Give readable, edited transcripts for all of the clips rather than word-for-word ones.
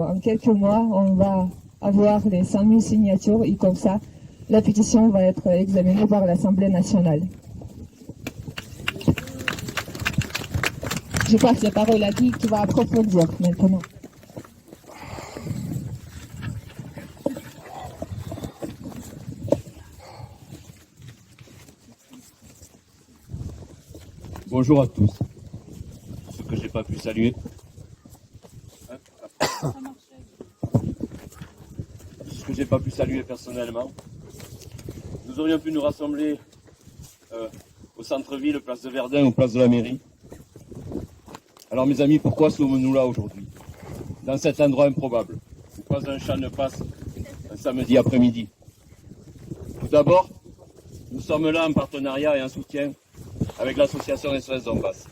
En quelques mois, on va avoir les 100 000 signatures et comme ça, la pétition va être examinée par l'Assemblée nationale. Je passe la parole à qui va approfondir maintenant. Bonjour à tous. Ce que j'ai pas pu saluer. Ce que j'ai pas pu saluer personnellement. Nous aurions pu nous rassembler au centre-ville, place de Verdun ou place de la mairie. Alors mes amis, pourquoi sommes-nous là aujourd'hui? Dans cet endroit improbable, où pas un chat ne passe un samedi après-midi. Tout d'abord, nous sommes là en partenariat et en soutien avec l'association SOS Donbass.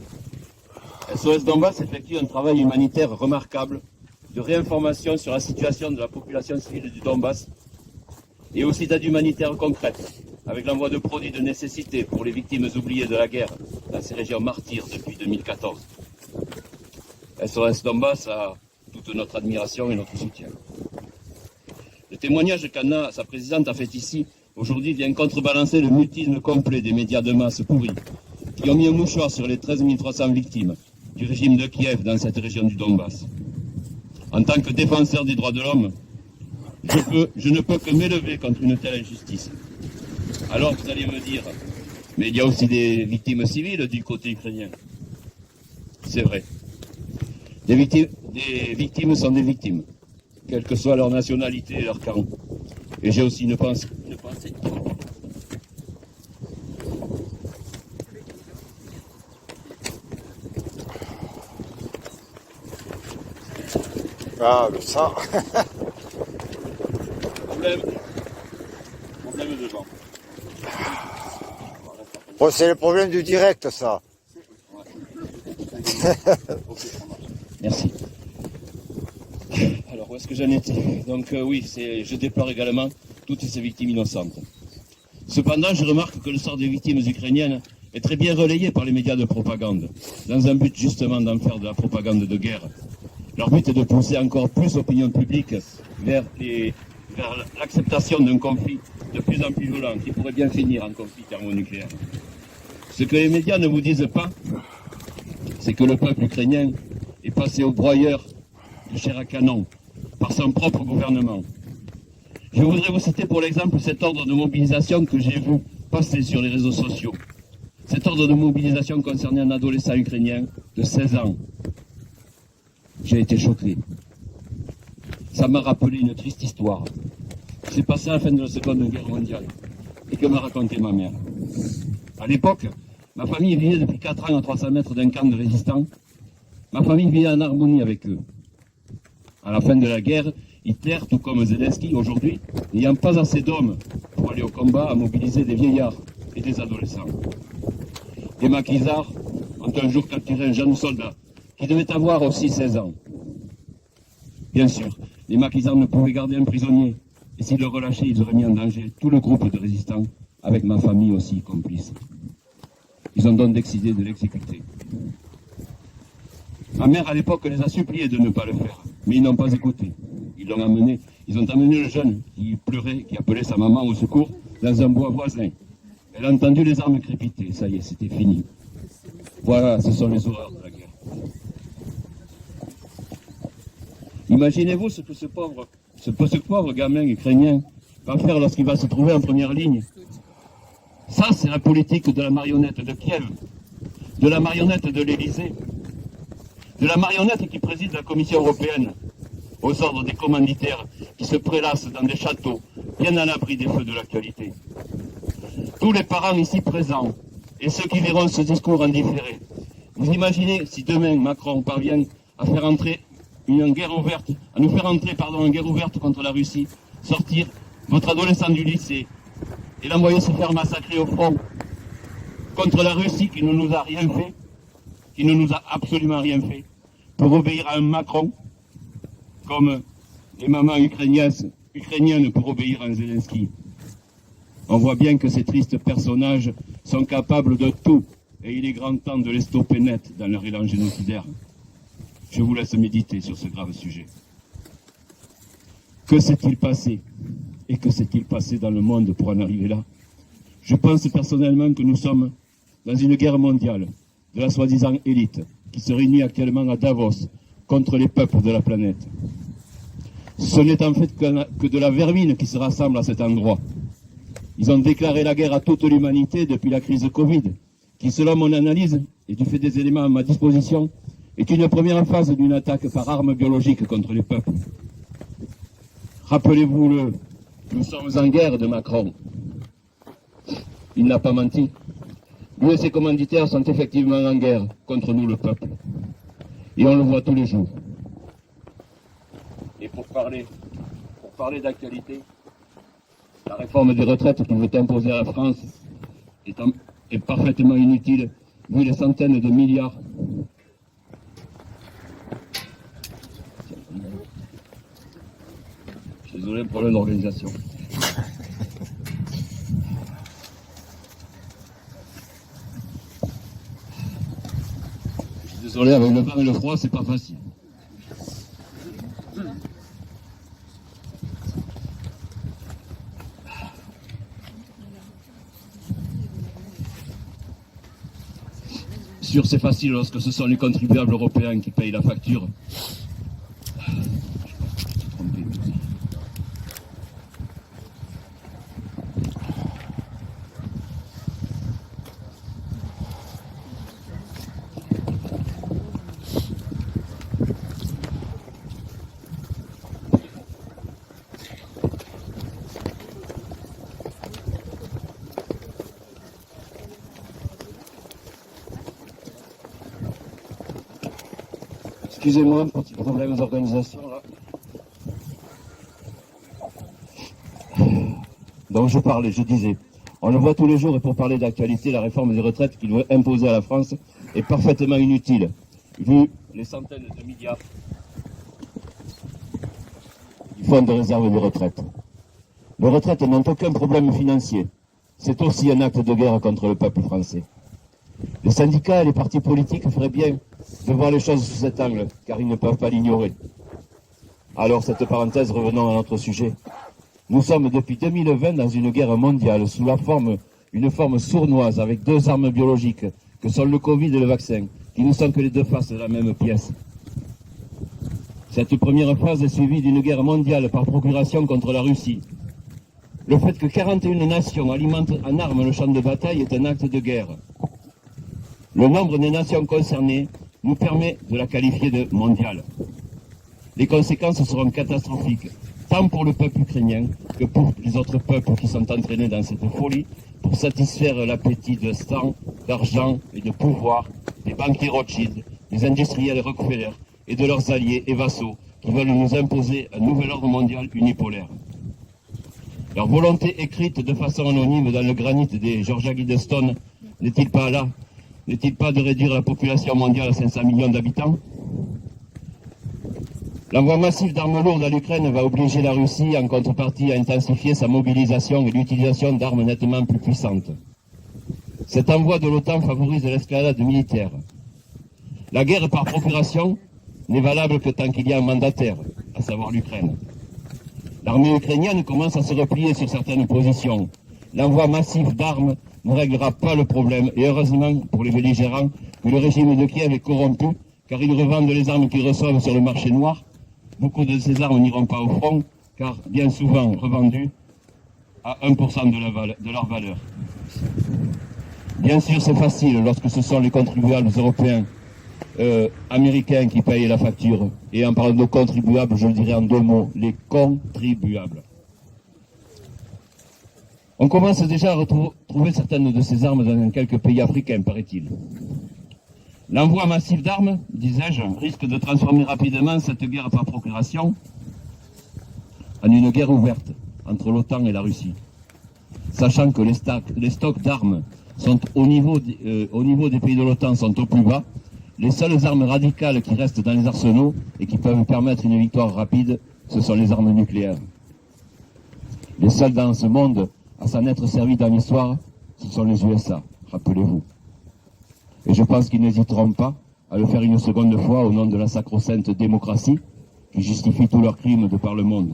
SOS Donbass effectue un travail humanitaire remarquable de réinformation sur la situation de la population civile du Donbass et aussi d'aide humanitaire concrète avec l'envoi de produits de nécessité pour les victimes oubliées de la guerre dans ces régions martyres depuis 2014. SOS Donbass a toute notre admiration et notre soutien. Le témoignage qu'Anna, sa présidente, a fait ici aujourd'hui vient contrebalancer le mutisme complet des médias de masse pourris qui ont mis un mouchoir sur les 13 300 victimes du régime de Kiev dans cette région du Donbass. En tant que défenseur des droits de l'homme, je ne peux que m'élever contre une telle injustice. Alors vous allez me dire, mais il y a aussi des victimes civiles du côté ukrainien. C'est vrai. Des victimes sont des victimes, quelle que soit leur nationalité et leur camp. Et j'ai aussi une pensée. Ah, le sang. Problème devant. Bon, c'est le problème du direct, ça. Merci. Alors, où est-ce que j'en étais? Donc oui, je déplore également toutes ces victimes innocentes. Cependant, je remarque que le sort des victimes ukrainiennes est très bien relayé par les médias de propagande, dans un but justement d'en faire de la propagande de guerre. Leur but est de pousser encore plus l'opinion publique vers l'acceptation d'un conflit de plus en plus violent, qui pourrait bien finir en conflit thermonucléaire. Ce que les médias ne vous disent pas, c'est que le peuple ukrainien est passé au broyeur de chair à canon par son propre gouvernement. Je voudrais vous citer pour l'exemple cet ordre de mobilisation que j'ai vu passer sur les réseaux sociaux. Cet ordre de mobilisation concernait un adolescent ukrainien de 16 ans. J'ai été choqué. Ça m'a rappelé une triste histoire. C'est passé à la fin de la Seconde Guerre mondiale et que m'a raconté ma mère. À l'époque, ma famille vivait depuis 4 ans à 300 mètres d'un camp de résistants. Ma famille vivait en harmonie avec eux. À la fin de la guerre, Hitler, tout comme Zelensky aujourd'hui, n'ayant pas assez d'hommes pour aller au combat, a mobilisé des vieillards et des adolescents. Les maquisards ont un jour capturé un jeune soldat qui devait avoir aussi 16 ans. Bien sûr, les maquisards ne pouvaient garder un prisonnier, et s'ils le relâchaient, ils auraient mis en danger tout le groupe de résistants, avec ma famille aussi complice. Ils ont donc décidé de l'exécuter. Ma mère, à l'époque, les a suppliés de ne pas le faire, mais ils n'ont pas écouté. Ils ont amené le jeune qui pleurait, qui appelait sa maman au secours, dans un bois voisin. Elle a entendu les armes crépiter, ça y est, c'était fini. Voilà, ce sont les horreurs de la guerre. Imaginez-vous ce que ce pauvre gamin ukrainien va faire lorsqu'il va se trouver en première ligne. Ça, c'est la politique de la marionnette de Kiev, de la marionnette de l'Élysée, de la marionnette qui préside la Commission européenne, aux ordres des commanditaires qui se prélassent dans des châteaux, bien à l'abri des feux de l'actualité. Tous les parents ici présents, et ceux qui verront ce discours en différé, vous imaginez si demain Macron parvient à faire entrer une guerre ouverte, une guerre ouverte contre la Russie, sortir votre adolescent du lycée et l'envoyer se faire massacrer au front contre la Russie qui ne nous a rien fait, qui ne nous a absolument rien fait, pour obéir à un Macron, comme les mamans ukrainiennes pour obéir à un Zelensky. On voit bien que ces tristes personnages sont capables de tout, et il est grand temps de les stopper net dans leur élan génocidaire. Je vous laisse méditer sur ce grave sujet. Que s'est-il passé? Et que s'est-il passé dans le monde pour en arriver là? Je pense personnellement que nous sommes dans une guerre mondiale de la soi-disant élite qui se réunit actuellement à Davos contre les peuples de la planète. Ce n'est en fait que de la vermine qui se rassemble à cet endroit. Ils ont déclaré la guerre à toute l'humanité depuis la crise Covid, qui selon mon analyse et du fait des éléments à ma disposition, est une première phase d'une attaque par arme biologique contre les peuples. Rappelez-vous-le, nous sommes en guerre de Macron. Il n'a pas menti. Lui et ses commanditaires sont effectivement en guerre contre nous, le peuple. Et on le voit tous les jours. Et pour parler d'actualité, la réforme des retraites qu'il veut imposer à la France est parfaitement inutile, vu les centaines de milliards. Je suis désolé pour l'organisation. Je suis désolé, avec le vent et le froid, c'est pas facile. Sûr, c'est facile lorsque ce sont les contribuables européens qui payent la facture. Excusez-moi, petit problème d'organisation là. Donc je disais, on le voit tous les jours et pour parler d'actualité, la réforme des retraites qu'il veut imposer à la France est parfaitement inutile, vu les centaines de milliards du fonds de réserve de retraite. Les retraites n'ont aucun problème financier. C'est aussi un acte de guerre contre le peuple français. Les syndicats et les partis politiques feraient bien de voir les choses sous cet angle, car ils ne peuvent pas l'ignorer. Alors, cette parenthèse, revenons à notre sujet. Nous sommes depuis 2020 dans une guerre mondiale sous une forme sournoise avec deux armes biologiques, que sont le Covid et le vaccin, qui ne sont que les deux faces de la même pièce. Cette première phase est suivie d'une guerre mondiale par procuration contre la Russie. Le fait que 41 nations alimentent en armes le champ de bataille est un acte de guerre. Le nombre des nations concernées nous permet de la qualifier de mondiale. Les conséquences seront catastrophiques, tant pour le peuple ukrainien que pour les autres peuples qui sont entraînés dans cette folie pour satisfaire l'appétit de sang, d'argent et de pouvoir des banquiers Rothschild, des industriels Rockefeller et de leurs alliés et vassaux qui veulent nous imposer un nouvel ordre mondial unipolaire. Leur volonté écrite de façon anonyme dans le granit des Georgia Guidestone n'est-il pas là? N'est-il pas de réduire la population mondiale à 500 millions d'habitants? L'envoi massif d'armes lourdes à l'Ukraine va obliger la Russie, en contrepartie, à intensifier sa mobilisation et l'utilisation d'armes nettement plus puissantes. Cet envoi de l'OTAN favorise l'escalade militaire. La guerre par procuration n'est valable que tant qu'il y a un mandataire, à savoir l'Ukraine. L'armée ukrainienne commence à se replier sur certaines positions. L'envoi massif d'armes ne réglera pas le problème, et heureusement pour les belligérants que le régime de Kiev est corrompu, car ils revendent les armes qu'ils reçoivent sur le marché noir. Beaucoup de ces armes n'iront pas au front, car bien souvent revendues à 1% de leur valeur. Bien sûr, c'est facile lorsque ce sont les contribuables européens, américains qui payent la facture. Et en parlant de contribuables, je le dirais en deux mots, les contribuables. On commence déjà à retrouver certaines de ces armes dans quelques pays africains, paraît-il. L'envoi massif d'armes, disais-je, risque de transformer rapidement cette guerre par procuration en une guerre ouverte entre l'OTAN et la Russie. Sachant que les stocks d'armes sont au niveau des pays de l'OTAN sont au plus bas, les seules armes radicales qui restent dans les arsenaux et qui peuvent permettre une victoire rapide, ce sont les armes nucléaires. Les seuls dans ce monde à s'en être servis dans l'histoire, ce sont les USA, rappelez-vous. Et je pense qu'ils n'hésiteront pas à le faire une seconde fois au nom de la sacro-sainte démocratie qui justifie tous leurs crimes de par le monde.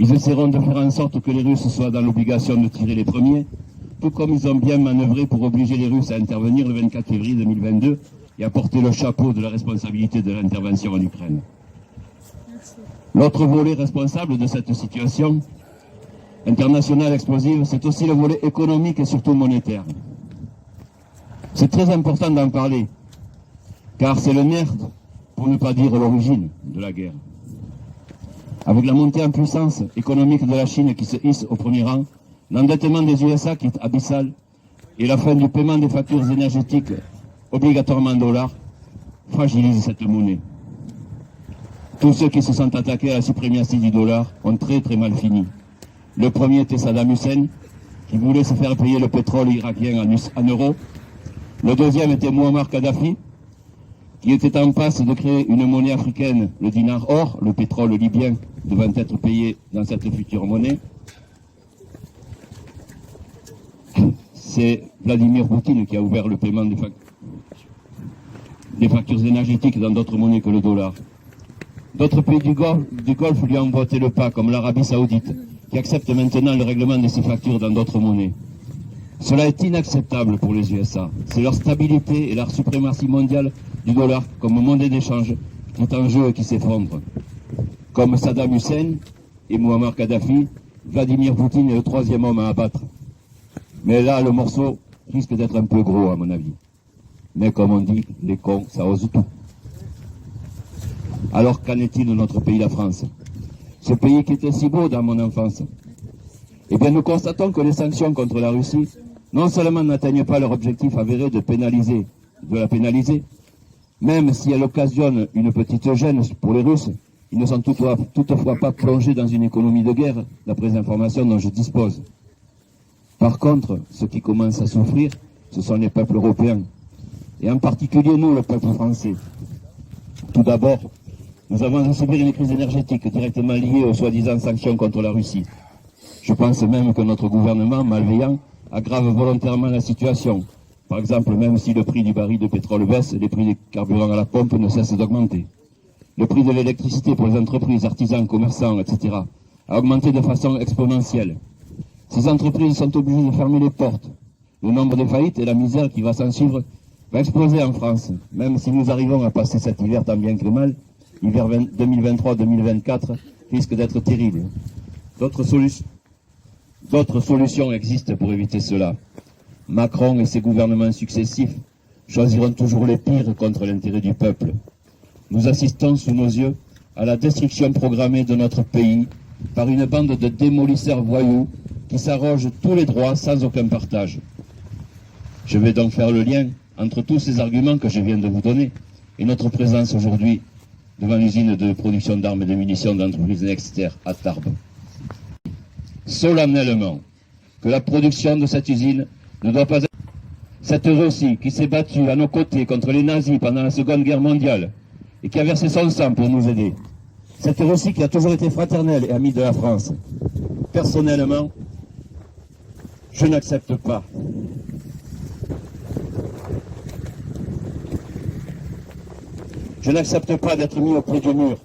Ils essaieront de faire en sorte que les Russes soient dans l'obligation de tirer les premiers, tout comme ils ont bien manœuvré pour obliger les Russes à intervenir le 24 février 2022 et à porter le chapeau de la responsabilité de l'intervention en Ukraine. L'autre volet responsable de cette situation internationale explosive, c'est aussi le volet économique et surtout monétaire. C'est très important d'en parler, car c'est le nerf, pour ne pas dire l'origine de la guerre. Avec la montée en puissance économique de la Chine qui se hisse au premier rang, l'endettement des USA qui est abyssal et la fin du paiement des factures énergétiques obligatoirement en dollars fragilisent cette monnaie. Tous ceux qui se sont attaqués à la suprématie du dollar ont très très mal fini. Le premier était Saddam Hussein, qui voulait se faire payer le pétrole irakien en euros. Le deuxième était Muammar Kadhafi, qui était en passe de créer une monnaie africaine, le dinar or, le pétrole libyen devant être payé dans cette future monnaie. C'est Vladimir Poutine qui a ouvert le paiement des factures énergétiques dans d'autres monnaies que le dollar. D'autres pays du Golfe lui ont emboîté le pas, comme l'Arabie Saoudite, qui accepte maintenant le règlement de ses factures dans d'autres monnaies. Cela est inacceptable pour les USA. C'est leur stabilité et leur suprématie mondiale du dollar comme monnaie d'échange qui est en jeu et qui s'effondre. Comme Saddam Hussein et Muammar Kadhafi, Vladimir Poutine est le troisième homme à abattre. Mais là, le morceau risque d'être un peu gros, à mon avis. Mais comme on dit, les cons, ça ose tout. Alors qu'en est-il de notre pays, la France? Ce pays qui était si beau dans mon enfance. Eh bien, nous constatons que les sanctions contre la Russie, non seulement n'atteignent pas leur objectif avéré de la pénaliser, même si elles occasionnent une petite gêne pour les Russes, ils ne sont toutefois pas plongés dans une économie de guerre, d'après les informations dont je dispose. Par contre, ceux qui commencent à souffrir, ce sont les peuples européens, et en particulier nous, le peuple français. Tout d'abord, nous avons à subir une crise énergétique directement liée aux soi-disant sanctions contre la Russie. Je pense même que notre gouvernement, malveillant, aggrave volontairement la situation. Par exemple, même si le prix du baril de pétrole baisse, les prix des carburants à la pompe ne cessent d'augmenter. Le prix de l'électricité pour les entreprises, artisans, commerçants, etc. a augmenté de façon exponentielle. Ces entreprises sont obligées de fermer les portes. Le nombre de faillites et la misère qui va s'en suivre va exploser en France, même si nous arrivons à passer cet hiver tant bien que mal. L'hiver 2023-2024 risque d'être terrible. D'autres solutions existent pour éviter cela. Macron et ses gouvernements successifs choisiront toujours les pires contre l'intérêt du peuple. Nous assistons sous nos yeux à la destruction programmée de notre pays par une bande de démolisseurs voyous qui s'arrogent tous les droits sans aucun partage. Je vais donc faire le lien entre tous ces arguments que je viens de vous donner et notre présence aujourd'hui devant l'usine de production d'armes et de munitions de l'entreprise Nexter à Tarbes. Solennellement, que la production de cette usine ne doit pas être... Cette Russie qui s'est battue à nos côtés contre les nazis pendant la Seconde Guerre mondiale et qui a versé son sang pour nous aider. Cette Russie qui a toujours été fraternelle et amie de la France. Personnellement, je n'accepte pas. Je n'accepte pas d'être mis au pied du mur,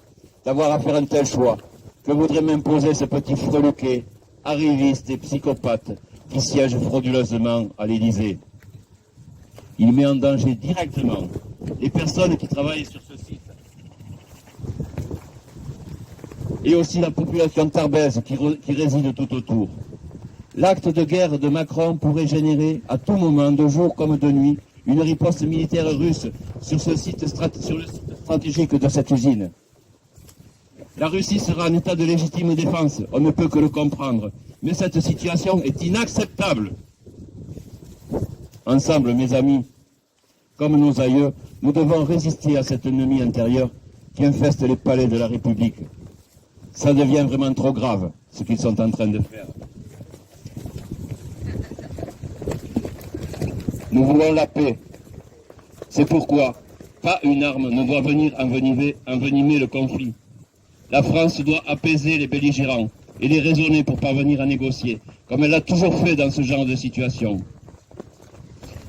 d'avoir à faire un tel choix que voudrait m'imposer ce petit freluquet, arriviste et psychopathe qui siège frauduleusement à l'Élysée. Il met en danger directement les personnes qui travaillent sur ce site. Et aussi la population tarbaise qui réside tout autour. L'acte de guerre de Macron pourrait générer à tout moment, de jour comme de nuit, une riposte militaire russe sur le site stratégique de cette usine. La Russie sera en état de légitime défense, on ne peut que le comprendre. Mais cette situation est inacceptable. Ensemble, mes amis, comme nos aïeux, nous devons résister à cet ennemi intérieur qui infeste les palais de la République. Ça devient vraiment trop grave, ce qu'ils sont en train de faire. Nous voulons la paix. C'est pourquoi pas une arme ne doit venir envenimer le conflit. La France doit apaiser les belligérants et les raisonner pour parvenir à négocier, comme elle l'a toujours fait dans ce genre de situation.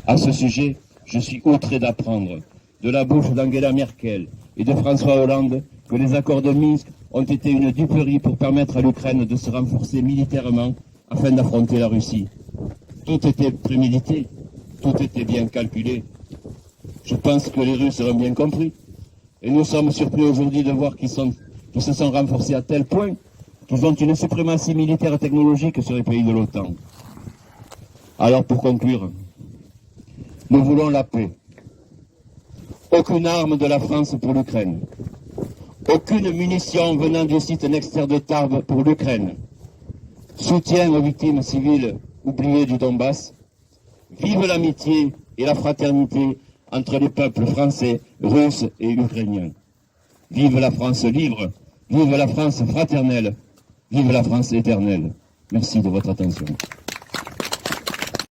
À ce sujet, je suis outré d'apprendre de la bouche d'Angela Merkel et de François Hollande que les accords de Minsk ont été une duperie pour permettre à l'Ukraine de se renforcer militairement afin d'affronter la Russie. Tout était prémédité, tout était bien calculé. Je pense que les Russes l'ont bien compris. Et nous sommes surpris aujourd'hui de voir qu'ils se sont renforcés à tel point qu'ils ont une suprématie militaire et technologique sur les pays de l'OTAN. Alors pour conclure, nous voulons la paix. Aucune arme de la France pour l'Ukraine. Aucune munition venant du site Nexter de Tarbes pour l'Ukraine. Soutien aux victimes civiles oubliées du Donbass. Vive l'amitié et la fraternité entre les peuples français, russes et ukrainiens. Vive la France libre, vive la France fraternelle, vive la France éternelle. Merci de votre attention.